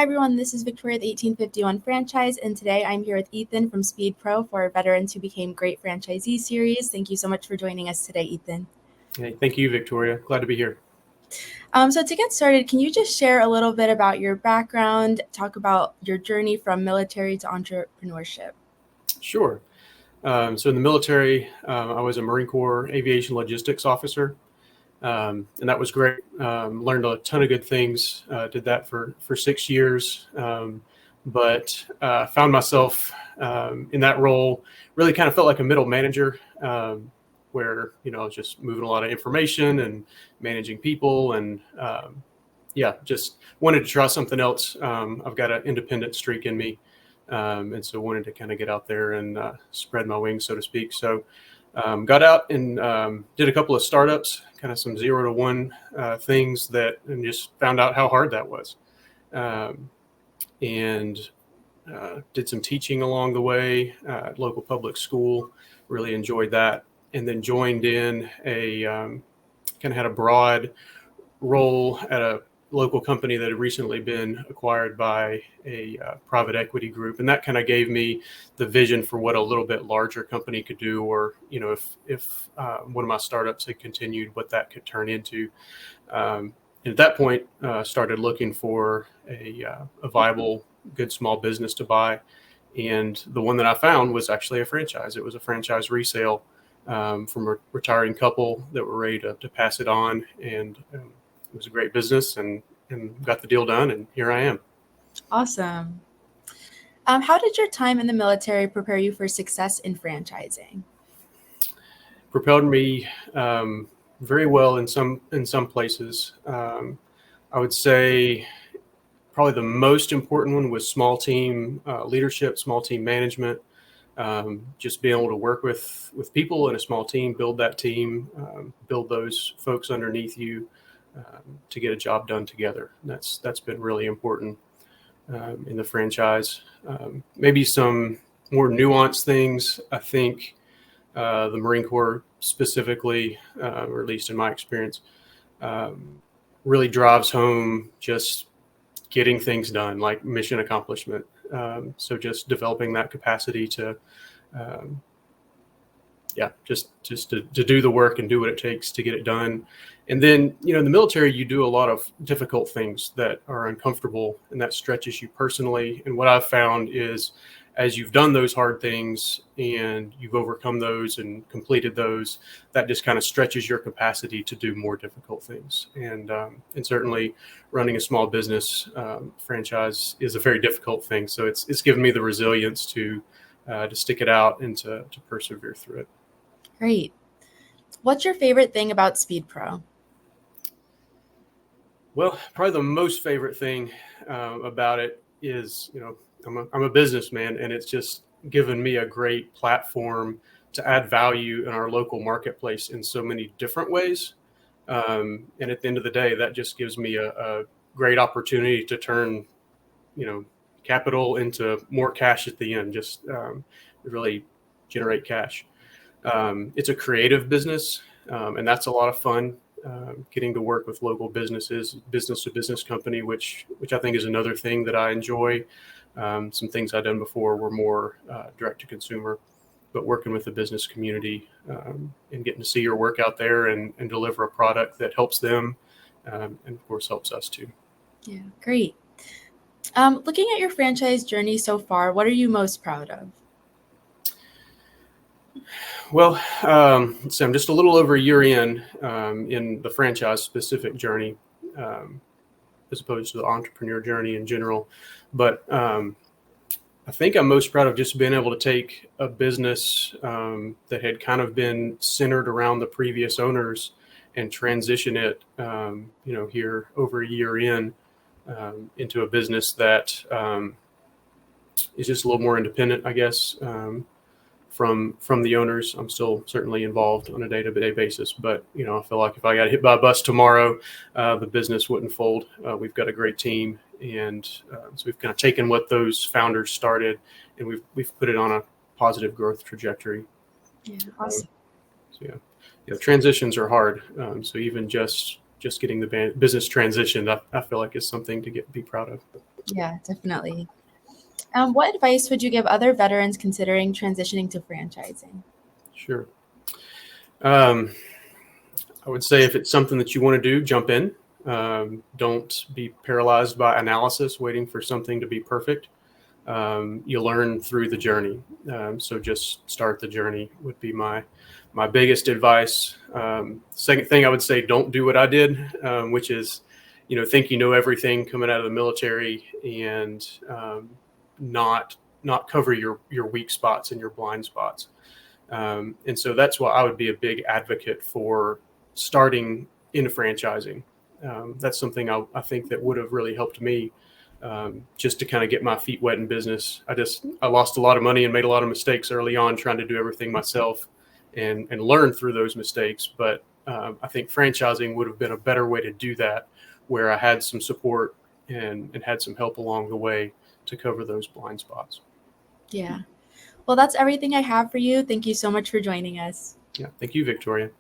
Hi everyone, this is Victoria, the 1851 franchise, and today I'm here with Ethan from SpeedPro for our Veterans Who Became Great Franchisee series. Thank you so much for joining us today, Ethan. Hey, thank you, Victoria. Glad to be here. So to get started, can you just share a little bit about your background, talk about your journey from military to entrepreneurship? Sure. So in the military, I was a Marine Corps aviation logistics officer, and that was great. Learned a ton of good things. Did that for 6 years, but found myself in that role. Really kind of felt like a middle manager, where I was just moving a lot of information and managing people, and just wanted to try something else. I've got an independent streak in me. And so wanted to kind of get out there and spread my wings, so to speak. So got out and did a couple of startups, kind of some 0 to 1 things and just found out how hard that was. And did some teaching along the way at local public school, really enjoyed that. And then joined in kind of had a broad role at a local company that had recently been acquired by a private equity group. And that kind of gave me the vision for what a little bit larger company could do, or, if one of my startups had continued, what that could turn into. And at that point, started looking for a viable, good small business to buy. And the one that I found was actually a franchise. It was a franchise resale from a retiring couple that were ready to pass it on. And it was a great business, and got the deal done, and here I am. Awesome. How did your time in the military prepare you for success in franchising? Propelled me very well in some places. I would say probably the most important one was small team leadership, small team management. Just being able to work with people in a small team, build that team, build those folks underneath you to get a job done together. That's been really important in the franchise. Maybe some more nuanced things, I think the Marine Corps specifically, or at least in my experience, really drives home just getting things done, like mission accomplishment. So just developing that capacity to just to do the work and do what it takes to get it done. And then, in the military, you do a lot of difficult things that are uncomfortable, and that stretches you personally. And what I've found is, as you've done those hard things and you've overcome those and completed those, that just kind of stretches your capacity to do more difficult things. And certainly running a small business franchise is a very difficult thing. So it's given me the resilience to stick it out and to persevere through it. Great. What's your favorite thing about SpeedPro? Well, probably the most favorite thing about it is, I'm a businessman, and it's just given me a great platform to add value in our local marketplace in so many different ways. And at the end of the day, that just gives me a great opportunity to turn, capital into more cash at the end, just really generate cash. It's a creative business, and that's a lot of fun. Getting to work with local businesses, business to business company, which I think is another thing that I enjoy. Some things I've done before were more direct to consumer, but working with the business community and getting to see your work out there and deliver a product that helps them and of course helps us too. Yeah, great. Looking at your franchise journey so far, what are you most proud of? Well, so I'm just a little over a year in the franchise specific journey, as opposed to the entrepreneur journey in general. But I think I'm most proud of just being able to take a business that had kind of been centered around the previous owners and transition it, here over a year in, into a business that is just a little more independent, I guess, from the owners. I'm still certainly involved on a day-to-day basis, but I feel like if I got hit by a bus tomorrow, the business wouldn't fold. We've got a great team, and so we've kind of taken what those founders started, and we've put it on a positive growth trajectory. Yeah, awesome. Transitions are hard. So even just getting the business transitioned, I feel like is something to be proud of. Yeah, definitely. What advice would you give other veterans considering transitioning to franchising? Sure. Um, I would say if it's something that you want to do, jump in. Don't be paralyzed by analysis, waiting for something to be perfect. You learn through the journey. So just start the journey would be my biggest advice. Second thing I would say, don't do what I did, which is, think you know everything coming out of the military and not cover your weak spots and your blind spots. And so that's why I would be a big advocate for starting in franchising. That's something I think that would have really helped me, just to kind of get my feet wet in business. I lost a lot of money and made a lot of mistakes early on trying to do everything myself, and learn through those mistakes. But I think franchising would have been a better way to do that, where I had some support and had some help along the way to cover those blind spots. Yeah. Well, that's everything I have for you. Thank you so much for joining us. Yeah. Thank you, Victoria.